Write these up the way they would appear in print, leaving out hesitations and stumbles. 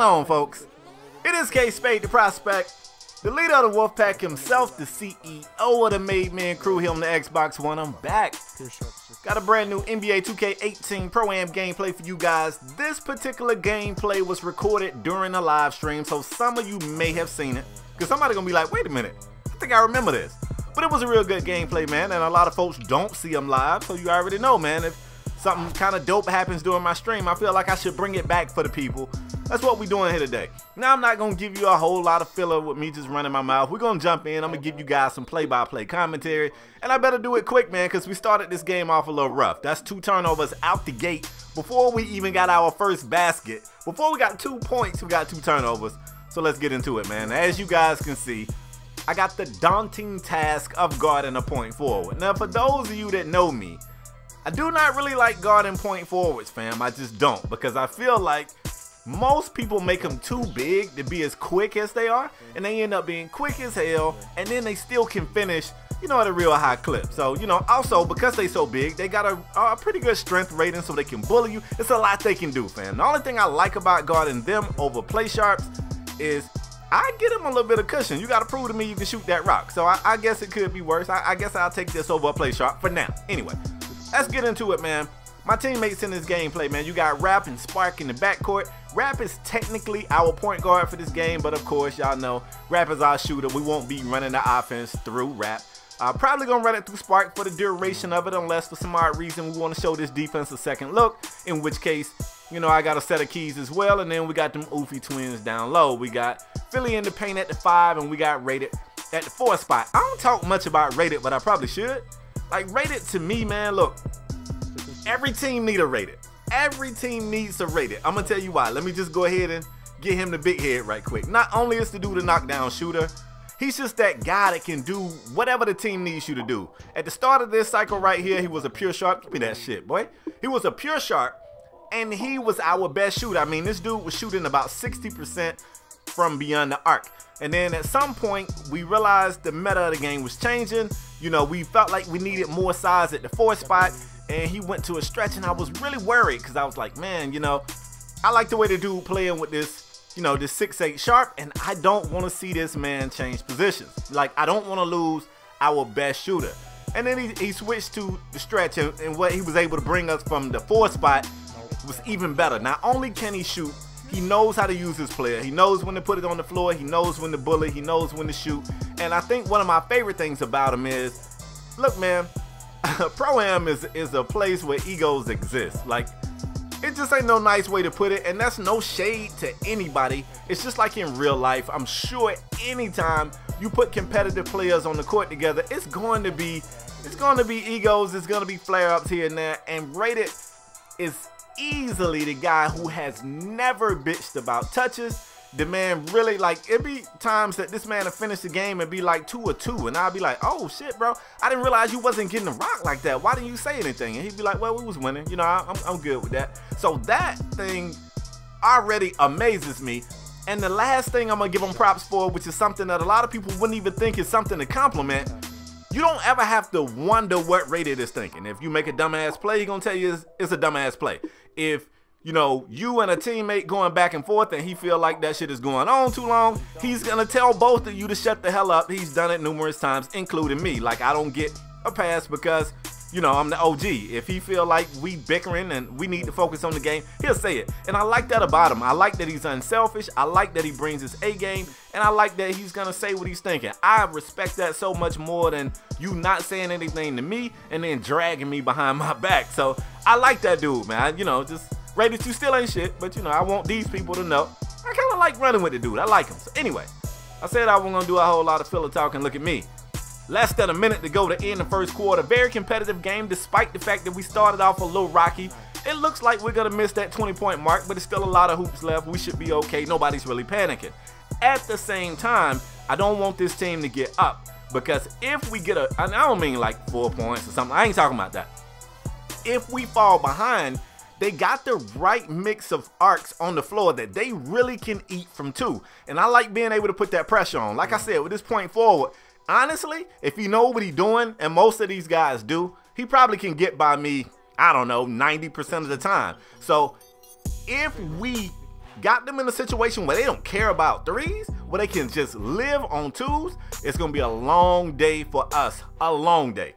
on, folks? It is KspadeTheProspect, the leader of the Wolfpack himself, the CEO of the Made Men crew here on the Xbox One. I'm back. Got a brand new NBA 2K18 Pro-Am gameplay for you guys. This particular gameplay was recorded during a live stream, so some of you may have seen it. Because somebody gonna be like, wait a minute, I think I remember this. But it was a real good gameplay, man, and a lot of folks don't see them live, so you already know, man. If something kind of dope happens during my stream, I feel like I should bring it back for the people. That's what we're doing here today. Now, I'm not going to give you a whole lot of filler with me just running my mouth. We're going to jump in. I'm going to give you guys some play-by-play commentary. And I better do it quick, man, because we started this game off a little rough. That's 2 turnovers out the gate before we even got our first basket. Before we got 2 points, we got 2 turnovers. So let's get into it, man. As you guys can see, I got the daunting task of guarding a point forward. Now, for those of you that know me, I do not really like guarding point forwards, fam. I just don't, because I feel like most people make them too big to be as quick as they are, and they end up being quick as hell, and then they still can finish, you know, at a real high clip. So, you know, also because they so big, they got a pretty good strength rating, so they can bully you. It's a lot they can do, fam. The only thing I like about guarding them over play sharps is I get them a little bit of cushion. You got to prove to me you can shoot that rock. So I guess it could be worse. I guess I'll take this over a play sharp for now. Anyway, let's get into it, man. My teammates in this gameplay, man, you got Rap and Spark in the backcourt. Rap is technically our point guard for this game, but of course, y'all know Rap is our shooter. We won't be running the offense through Rap. Probably gonna run it through Spark for the duration of it, unless for some odd reason we want to show this defense a second look, in which case, you know, I got a set of keys as well, and then we got them Oofy twins down low. We got Philly in the paint at the 5, and we got Rated at the 4 spot. I don't talk much about Rated, but I probably should. Like, Rated to me, man, look, every team need a Rated. Every team needs a Rated. I'm gonna tell you why. Let me just go ahead and get him the big head right quick. Not only is the dude a knockdown shooter, he's just that guy that can do whatever the team needs you to do. At the start of this cycle right here, he was a pure sharp. Give me that shit, boy. He was a pure sharp, and he was our best shooter. I mean, this dude was shooting about 60% from beyond the arc. And then at some point, we realized the meta of the game was changing. You know, we felt like we needed more size at the 4 spot, and he went to a stretch, and I was really worried because I was like, man, you know, I like the way the dude playing with this, you know, this 6'8 sharp, and I don't want to see this man change positions. Like, I don't want to lose our best shooter. And then he switched to the stretch, and what he was able to bring us from the 4 spot was even better. Not only can he shoot, he knows how to use his player. He knows when to put it on the floor. He knows when to bully. He knows when to shoot. And I think one of my favorite things about him is, look, man, Pro-Am is a place where egos exist. Like, it just ain't no nice way to put it, and that's no shade to anybody. It's just like in real life. I'm sure anytime you put competitive players on the court together, it's going to be egos. It's going to be flare-ups here and there. And Rated is easily the guy who has never bitched about touches. The man really, like, it be times that this man will finish the game and be like 2 or 2, and I'll be like, oh shit, bro, I didn't realize you wasn't getting the rock like that. Why didn't you say anything? And he'd be like, well, we was winning. You know, I'm good with that. So that thing already amazes me. And the last thing I'm gonna give him props for, which is something that a lot of people wouldn't even think is something to compliment, you don't ever have to wonder what Rated is thinking. If you make a dumbass play, he's gonna tell you it's a dumbass play. If, you know, you and a teammate going back and forth and he feel like that shit is going on too long, he's gonna tell both of you to shut the hell up. He's done it numerous times, including me. Like, I don't get a pass because, you know, I'm the OG. If he feel like we bickering and we need to focus on the game, he'll say it. And I like that about him. I like that he's unselfish. I like that he brings his A game. And I like that he's gonna say what he's thinking. I respect that so much more than you not saying anything to me and then dragging me behind my back. So I like that dude, man. You know, just Rated, you still ain't shit, but you know, I want these people to know I kind of like running with the dude. I like him. So anyway, I said I wasn't gonna do a whole lot of filler talking. Look at me. Less than a minute to go to end the first quarter. Very competitive game, despite the fact that we started off a little rocky. It looks like we're gonna miss that 20-point mark, but it's still a lot of hoops left. We should be okay. Nobody's really panicking. At the same time, I don't want this team to get up, because if we get I don't mean like 4 points or something. I ain't talking about that. If we fall behind, they got the right mix of arcs on the floor that they really can eat from 2. And I like being able to put that pressure on. Like I said, with this point forward, honestly, if he know what he's doing, and most of these guys do, he probably can get by me, I don't know, 90% of the time. So if we got them in a situation where they don't care about threes, where they can just live on twos, it's going to be a long day for us. A long day.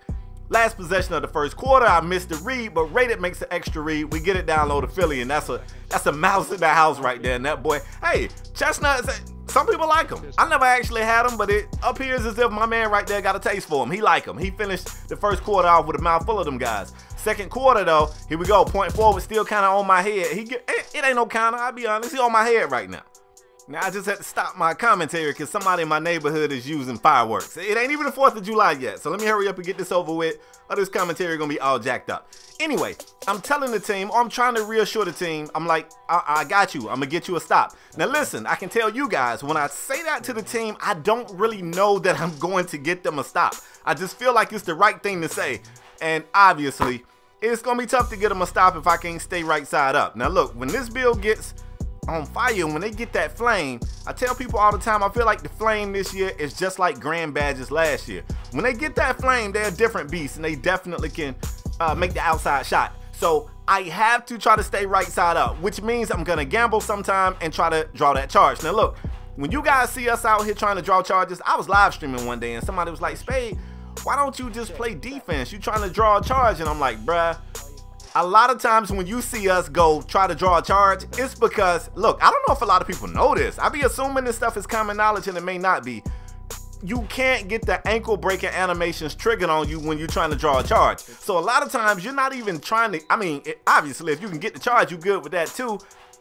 Last possession of the first quarter, I missed the read, but Rated makes an extra read. We get it down low to Philly, and that's a mouse in the house right there. And that boy, hey, Chestnut, some people like him. I never actually had him, but it appears as if my man right there got a taste for him. He like him. He finished the first quarter off with a mouthful of them guys. Second quarter, though, here we go. Point forward, still kind of on my head. It ain't no counter, I'll be honest. He on my head right now. Now, I just had to stop my commentary because somebody in my neighborhood is using fireworks. It ain't even the 4th of July yet, so let me hurry up and get this over with, or this commentary gonna be all jacked up. Anyway, I'm telling the team, or I'm trying to reassure the team, I'm like, I got you. I'm gonna get you a stop. Now listen, I can tell you guys, when I say that to the team, I don't really know that I'm going to get them a stop. I just feel like it's the right thing to say, and obviously, it's gonna be tough to get them a stop if I can't stay right side up. Now look, when this build gets on fire, when they get that flame, I tell people all the time, I feel like the flame this year is just like Grand Badges last year. When they get that flame, they're a different beast, and they definitely can make the outside shot. So I have to try to stay right side up, which means I'm gonna gamble sometime and try to draw that charge. Now look, when you guys see us out here trying to draw charges, I was live streaming one day and somebody was like, Spade, why don't you just play defense? You trying to draw a charge? And I'm like, bruh, a lot of times when you see us go try to draw a charge, it's because, look, I don't know if a lot of people know this. I be assuming this stuff is common knowledge, and it may not be. You can't get the ankle breaking animations triggered on you when you're trying to draw a charge. So a lot of times you're not even trying to, I mean, obviously if you can get the charge, you're good with that too.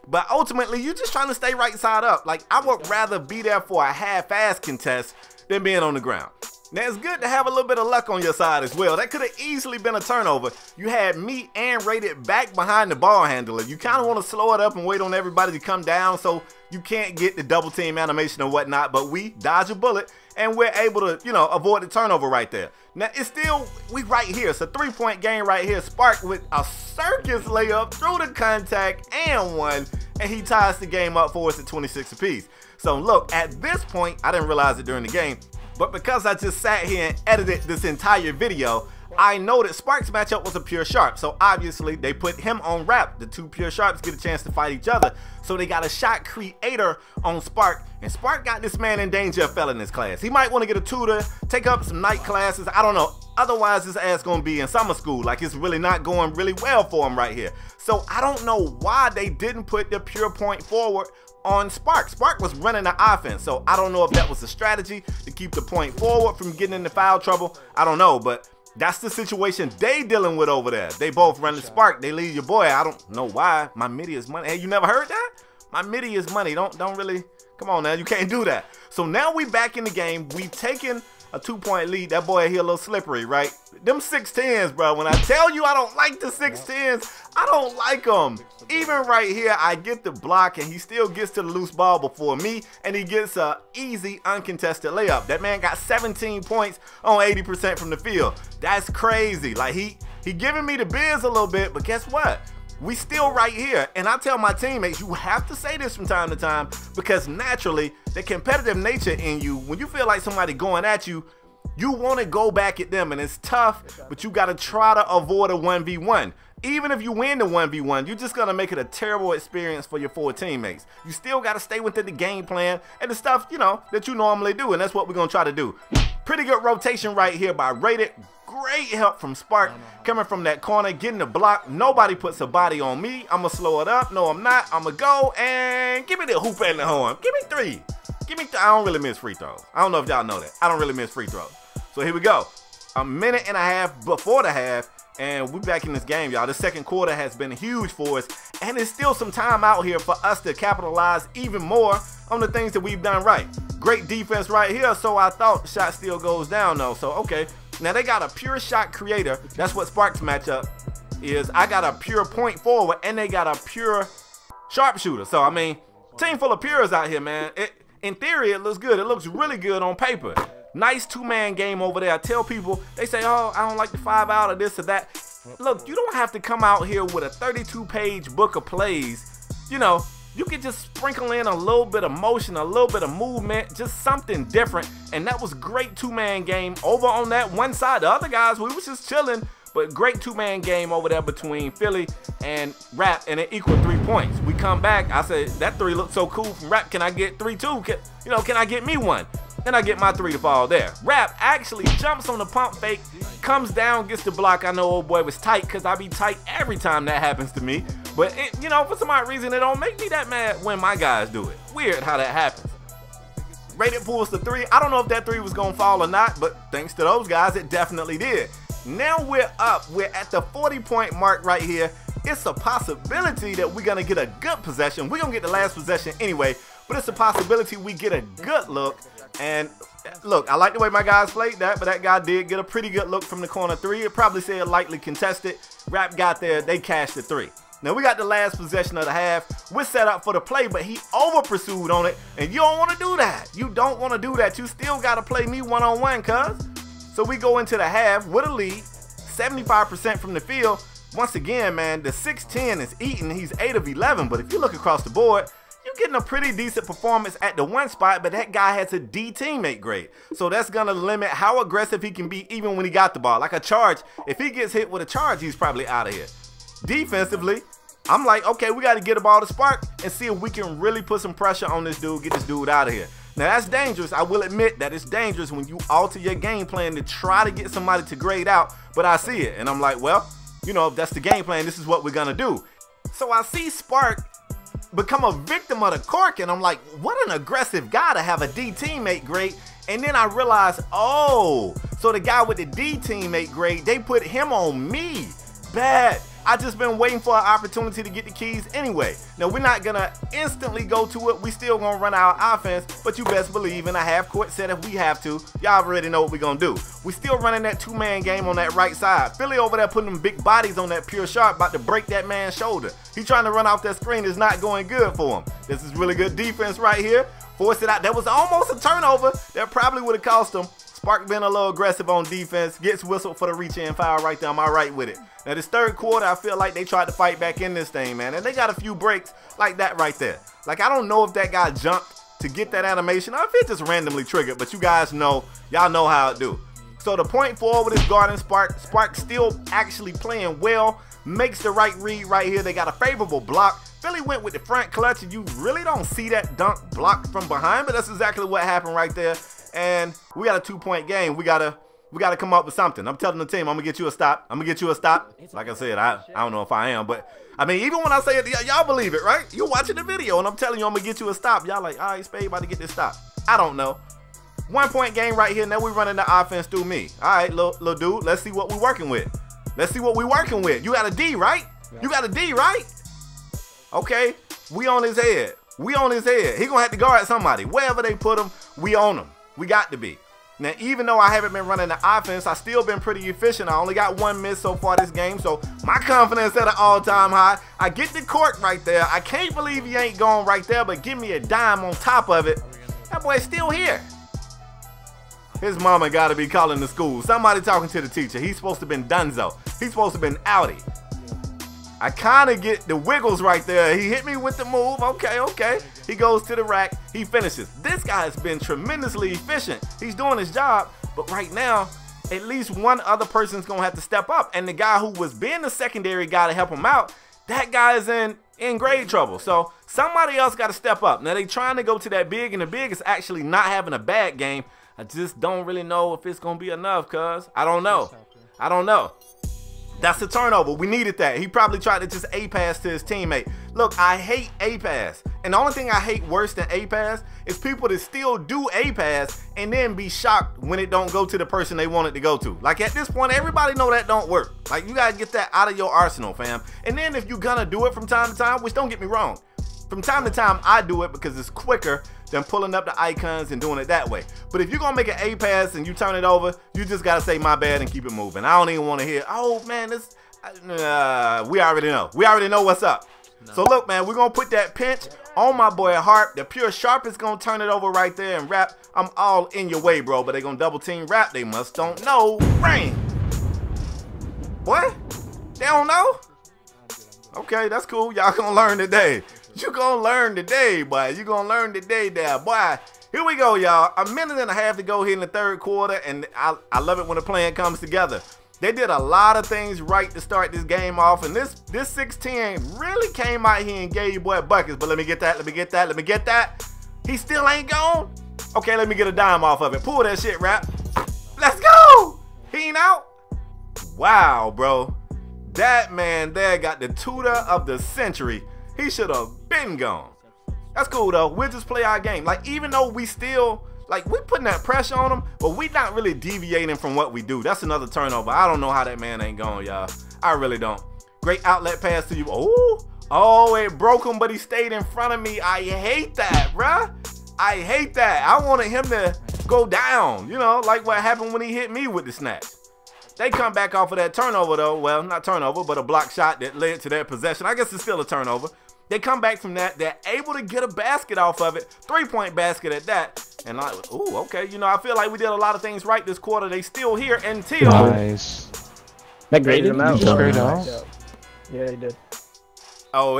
But ultimately, you're just trying to stay right side up. Like, I would rather be there for a half-ass contest than being on the ground. Now, it's good to have a little bit of luck on your side as well. That could have easily been a turnover. You had me and Rated back behind the ball handler. You kind of want to slow it up and wait on everybody to come down so you can't get the double team animation or whatnot, but we dodge a bullet and we're able to, you know, avoid the turnover right there. Now, it's still, we right here. It's a 3-point game right here. Spark with a circus layup through the contact and one, and he ties the game up for us at 26 apiece. So look, at this point, I didn't realize it during the game, but because I just sat here and edited this entire video, I know that Spark's matchup was a pure sharp. So obviously they put him on wrap. The two pure sharps get a chance to fight each other. So they got a shot creator on Spark. And Spark got this man in danger of failing this class. He might want to get a tutor, take up some night classes. I don't know. Otherwise, his ass gonna be in summer school. Like, it's really not going really well for him right here. So I don't know why they didn't put the pure point forward on Spark. Spark was running the offense, so I don't know if that was a strategy to keep the point forward from getting into foul trouble. I don't know, but that's the situation they dealing with over there. They both run the Spark. They lead your boy. I don't know why. My MIDI is money. Hey, you never heard that? My MIDI is money. Don't really. Come on now, you can't do that. So now we back in the game. We've taken a 2-point lead. That boy here a little slippery, right? Them 6'10s, bro. When I tell you I don't like the 6'10s, I don't like them. Even right here, I get the block, and he still gets to the loose ball before me, and he gets a easy, uncontested layup. That man got 17 points on 80% from the field. That's crazy. Like, he giving me the biz a little bit, but guess what? We still right here, and I tell my teammates, you have to say this from time to time, because naturally, the competitive nature in you, when you feel like somebody going at you, you want to go back at them, and it's tough, but you got to try to avoid a 1v1. Even if you win the 1v1, you're just going to make it a terrible experience for your 4 teammates. You still got to stay within the game plan and the stuff, you know, that you normally do, and that's what we're going to try to do. Pretty good rotation right here by Rated. Great help from Spark coming from that corner, getting the block. Nobody puts a body on me. I'm going to slow it up. No, I'm not. I'm going to go and give me the hoop and the horn. Give me 3. Give me 3. I don't really miss free throws. I don't know if y'all know that. I don't really miss free throws. So here we go. A minute and a half before the half, and we're back in this game, y'all. The second quarter has been huge for us, and there's still some time out here for us to capitalize even more on the things that we've done right. Great defense right here, so I thought the shot still goes down, though. So, okay. Now, they got a pure shot creator. That's what Spark's matchup is. I got a pure point forward, and they got a pure sharpshooter. So, I mean, team full of pures out here, man. In theory, it looks good. It looks really good on paper. Nice 2-man game over there. I tell people, they say, oh, I don't like the 5 out or this or that. Look, you don't have to come out here with a 32-page book of plays. You know, you can just sprinkle in a little bit of motion, a little bit of movement, just something different. And that was great 2-man game over on that one side. The other guys, we was just chilling. But great two-man game over there between Philly and Rap, and it equaled 3 points. We come back. I said, that three looked so cool from Rap. Can I get 3 too? Can I get me one? And I get my 3 to fall there. Rap actually jumps on the pump fake, comes down, gets the block. I know old boy was tight because I be tight every time that happens to me. But, for some odd reason, it don't make me that mad when my guys do it. Weird how that happens. Rated pulls the 3. I don't know if that 3 was going to fall or not, but thanks to those guys, it definitely did. Now we're up. We're at the 40-point mark right here. It's a possibility that we're going to get a good possession. We're going to get the last possession anyway, but it's a possibility we get a good look. And look, I like the way my guys played that, but that guy did get a pretty good look from the corner 3. It probably said lightly contested. Rap got there. They cashed the 3. Now we got the last possession of the half. We're set up for the play, but he over pursued on it, and you don't want to do that. You don't want to do that. You still got to play me one-on-one, cuz. So we go into the half with a lead, 75% from the field. Once again, man, the 6'10 is eating. He's 8 of 11, but if you look across the board, you're getting a pretty decent performance at the 1 spot, but that guy has a D teammate grade. So that's going to limit how aggressive he can be even when he got the ball. Like a charge, if he gets hit with a charge, he's probably out of here. Defensively, I'm like, okay, we got to get the ball to Spark and see if we can really put some pressure on this dude, get this dude out of here. Now, that's dangerous. I will admit that it's dangerous when you alter your game plan to try to get somebody to grade out, but I see it, and I'm like, well, if that's the game plan, this is what we're going to do. So I see Spark become a victim of the cork, and I'm like, what an aggressive guy to have a D teammate grade. And then I realized, oh, so the guy with the D teammate grade, they put him on me. Bad. I just been waiting for an opportunity to get the keys anyway. Now, we're not going to instantly go to it. We still going to run our offense, but you best believe in a half-court set if we have to. Y'all already know what we're going to do. We still running that two-man game on that right side. Philly over there putting them big bodies on that pure sharp, about to break that man's shoulder. He trying to run off that screen. Is not going good for him. This is really good defense right here. Force it out. That was almost a turnover. That probably would have cost him. Spark being a little aggressive on defense, gets whistled for the reach-in foul right there. Am I right with it? Now, this third quarter, I feel like they tried to fight back in this thing, man. And they got a few breaks like that right there. Like, I don't know if that guy jumped to get that animation or if it just randomly triggered. But you guys know, y'all know how it do. So the point forward is guarding Spark. Spark still actually playing well. Makes the right read right here. They got a favorable block. Philly went with the front clutch, and you really don't see that dunk blocked from behind. But that's exactly what happened right there. And we got a 2-point game. We gotta come up with something. I'm telling the team, I'm gonna get you a stop. I'm gonna get you a stop. Like I said, I don't know if I am, but I mean, even when I say it, y'all believe it, right? You're watching the video, and I'm telling you, I'm gonna get you a stop. Y'all like, all right, Spade about to get this stop. I don't know. 1-point game right here. Now we running the offense through me. All right, little dude. Let's see what we working with. Let's see what we working with. You got a D, right? You got a D, right? Okay, we on his head. We on his head. He gonna have to guard somebody. Wherever they put him, we on him. We got to be. Now, even though I haven't been running the offense, I still been pretty efficient. I only got 1 miss so far this game, so my confidence at an all-time high. I get the cork right there. I can't believe he ain't going right there, but give me a dime on top of it. That boy's still here. His mama got to be calling the school. Somebody talking to the teacher. He's supposed to have been Dunzo. He's supposed to have been outie. I kind of get the wiggles right there. He hit me with the move. Okay. He goes to the rack. He finishes. This guy has been tremendously efficient. He's doing his job. But right now, at least one other person's going to have to step up. And the guy who was being the secondary guy to help him out, that guy is in grade trouble. So somebody else got to step up. Now, they trying to go to that big, and the big is actually not having a bad game. I just don't really know if it's going to be enough, cuz. I don't know. That's a turnover. We needed that. He probably tried to just A-pass to his teammate. Look, I hate A-pass. And the only thing I hate worse than A-pass is people that still do A-pass and then be shocked when it don't go to the person they want it to go to. Like, at this point, everybody know that don't work. Like, you got to get that out of your arsenal, fam. And then if you're going to do it from time to time, which don't get me wrong, from time to time, I do it because it's quicker than pulling up the icons and doing it that way. But if you're going to make an A-pass and you turn it over, you just got to say my bad and keep it moving. I don't even want to hear, oh, man, this, we already know. We already know what's up. No. So, look, man, we're going to put that pinch on my boy Harp. The pure sharp is going to turn it over right there. And Rap, I'm all in your way, bro. But they're going to double team Rap. They must don't know. Rain. What? They don't know? Okay, that's cool. Y'all going to learn today. You gonna learn today, boy. You gonna learn today there, boy. Here we go, y'all. A minute and a half to go here in the third quarter, and I love it when the plan comes together. They did a lot of things right to start this game off, and this 6'10" really came out here and gave you boy buckets. But let me get that. He still ain't gone. Okay, let me get a dime off of it. Pull that shit, Rap. Let's go. He ain't out. Wow, bro. That man there got the tutor of the century. He should have been gone. That's cool though. We'll just play our game. Like, even though we still, like, we putting that pressure on him, but we not really deviating from what we do. That's another turnover. I don't know how that man ain't gone, y'all. I really don't. Great outlet pass to you. Oh, it broke him, but he stayed in front of me. I hate that, bruh. I hate that. I wanted him to go down, you know, like what happened when he hit me with the snatch. They come back off of that turnover though. Well, not turnover, but a block shot that led to their possession. I guess it's still a turnover. They come back from that. They're able to get a basket off of it. 3-point basket at that. And ooh, okay. You know, I feel like we did a lot of things right this quarter. They still here until. Nice. That graded him out. Yeah, he did. Oh,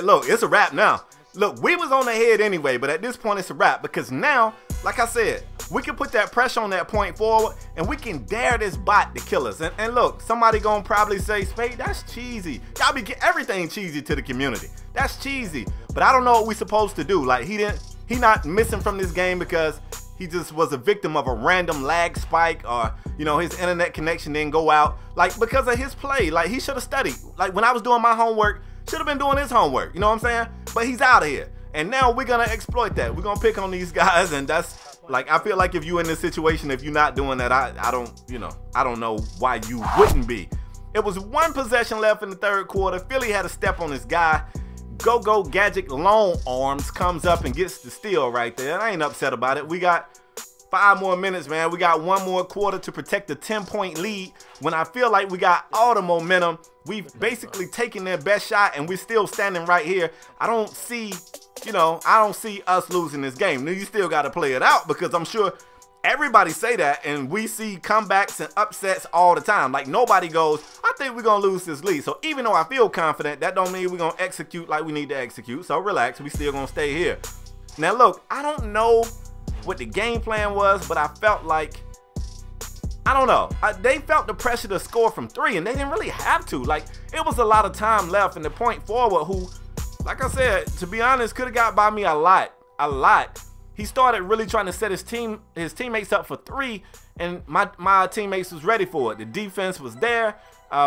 look, it's a wrap now. Look, we was on the head anyway, but at this point it's a wrap because now, like I said, we can put that pressure on that point forward and we can dare this bot to kill us. And look, somebody gonna probably say, Spade, that's cheesy. Y'all be getting everything cheesy to the community. That's cheesy. But I don't know what we supposed to do. Like, he not missing from this game because he just was a victim of a random lag spike, or, you know, his internet connection didn't go out. Like, because of his play, like, he should have studied. Like, when I was doing my homework, should have been doing his homework. You know what I'm saying? But he's out of here. And now we're going to exploit that. We're going to pick on these guys, and that's, like, I feel like if you're in this situation, if you're not doing that, I don't, you know, I don't know why you wouldn't be. It was one possession left in the third quarter. Philly had a step on this guy. Go Gadget Long Arms comes up and gets the steal right there. I ain't upset about it. We got 5 more minutes, man. We got 1 more quarter to protect the 10-point lead. When I feel like we got all the momentum, we've basically taken their best shot, and we're still standing right here. I don't see, you know, I don't see us losing this game. Now, you still got to play it out because I'm sure everybody say that, and we see comebacks and upsets all the time. Like, nobody goes, I think we're going to lose this lead. So even though I feel confident, that don't mean we're going to execute like we need to execute. So relax, we still going to stay here. Now, look, I don't know what the game plan was, but I felt like, I don't know. They felt the pressure to score from 3, and they didn't really have to. Like, it was a lot of time left, and the point forward, who, like I said, to be honest, could have got by me a lot. He started really trying to set his teammates up for 3, and my teammates was ready for it. The defense was there.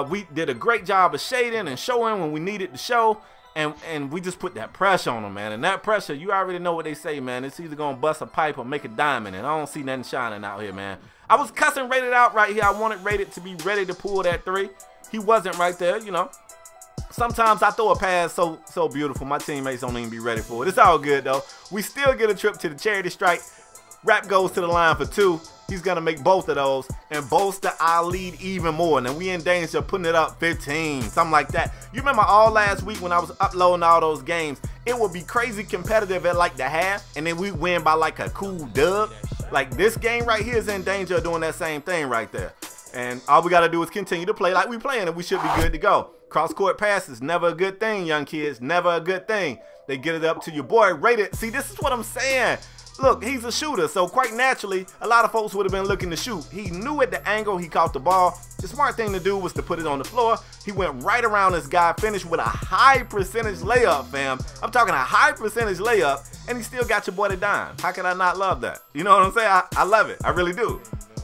We did a great job of shading and showing when we needed to show, and we just put that pressure on them, man. And that pressure, you already know what they say, man. It's either gonna bust a pipe or make a diamond, and I don't see nothing shining out here, man. I was cussing Rated out right here. I wanted Rated to be ready to pull that 3. He wasn't right there, you know. Sometimes I throw a pass so beautiful, my teammates don't even be ready for it. It's all good, though. We still get a trip to the charity strike. Rap goes to the line for 2. He's going to make both of those and bolster our lead even more. And we in danger of putting it up 15, something like that. You remember all last week when I was uploading all those games, it would be crazy competitive at like the half, and then we win by like a cool dub. Like, this game right here is in danger of doing that same thing right there. And all we got to do is continue to play like we playing, and we should be good to go. Cross-court passes, never a good thing, young kids. Never a good thing. They get it up to your boy, Rated. See, this is what I'm saying. Look, he's a shooter, so quite naturally, a lot of folks would have been looking to shoot. He knew at the angle he caught the ball. The smart thing to do was to put it on the floor. He went right around this guy, finished with a high percentage layup, fam. I'm talking a high percentage layup, and he still got your boy the dime. How can I not love that? You know what I'm saying? I love it. I really do.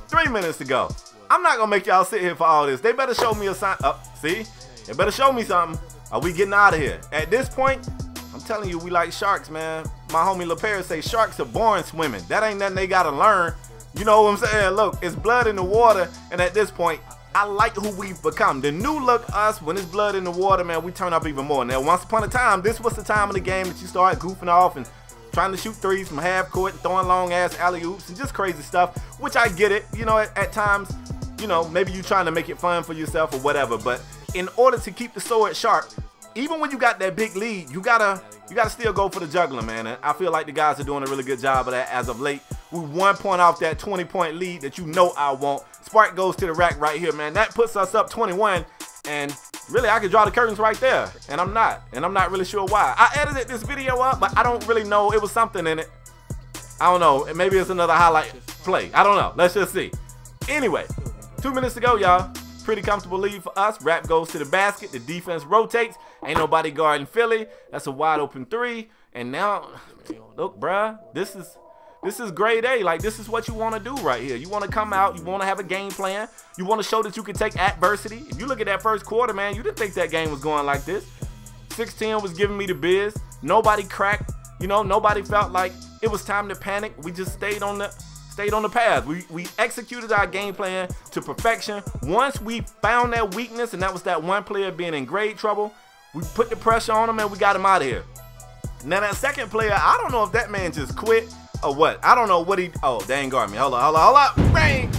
3 minutes to go. I'm not going to make y'all sit here for all this. They better show me a sign. See? They better show me something. Are we getting out of here? At this point, I'm telling you, we like sharks, man. My homie LaPierre say sharks are born swimming. That ain't nothing they got to learn. You know what I'm saying? Look, it's blood in the water. And at this point, I like who we've become. The new look us, when it's blood in the water, man, we turn up even more. Now, once upon a time, this was the time of the game that you start goofing off and trying to shoot threes from half court, throwing long-ass alley-oops and just crazy stuff, which I get it. You know, at times, you know, maybe you're trying to make it fun for yourself or whatever. But in order to keep the sword sharp, even when you got that big lead, you gotta still go for the juggler, man. And I feel like the guys are doing a really good job of that as of late. We 1 point off that 20-point lead that you know I want. Spark goes to the rack right here, man. That puts us up 21. And really, I could draw the curtains right there. And I'm not really sure why. I edited this video up, but I don't really know. It was something in it. I don't know. Maybe it's another highlight play. I don't know. Let's just see. Anyway, 2 minutes to go, y'all. Pretty comfortable lead for us. Rap goes to the basket. The defense rotates. Ain't nobody guarding Philly. That's a wide open three. And now, look, bruh, this is grade A. Like, this is what you want to do right here. You want to come out. You want to have a game plan. You want to show that you can take adversity. If you look at that first quarter, man, you didn't think that game was going like this. 6-10 was giving me the biz. Nobody cracked. You know, nobody felt like it was time to panic. We just stayed on the path. We executed our game plan to perfection. Once we found that weakness, and that was that one player being in grade trouble, we put the pressure on him and we got him out of here. Now that second player, I don't know if that man just quit or what. I don't know what he, oh, they ain't guard me. Hold up, bang.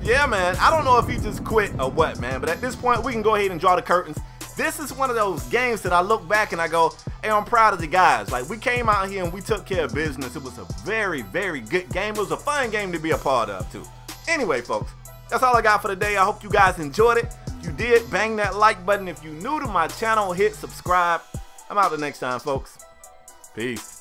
Yeah, man, I don't know if he just quit or what, man. But at this point, we can go ahead and draw the curtains. This is one of those games that I look back and I go, hey, I'm proud of the guys. Like, we came out here and we took care of business. It was a very, very good game. It was a fun game to be a part of, too. Anyway, folks, that's all I got for today. I hope you guys enjoyed it. If you did, bang that like button. If you're new to my channel, hit subscribe. I'm out the next time, folks. Peace.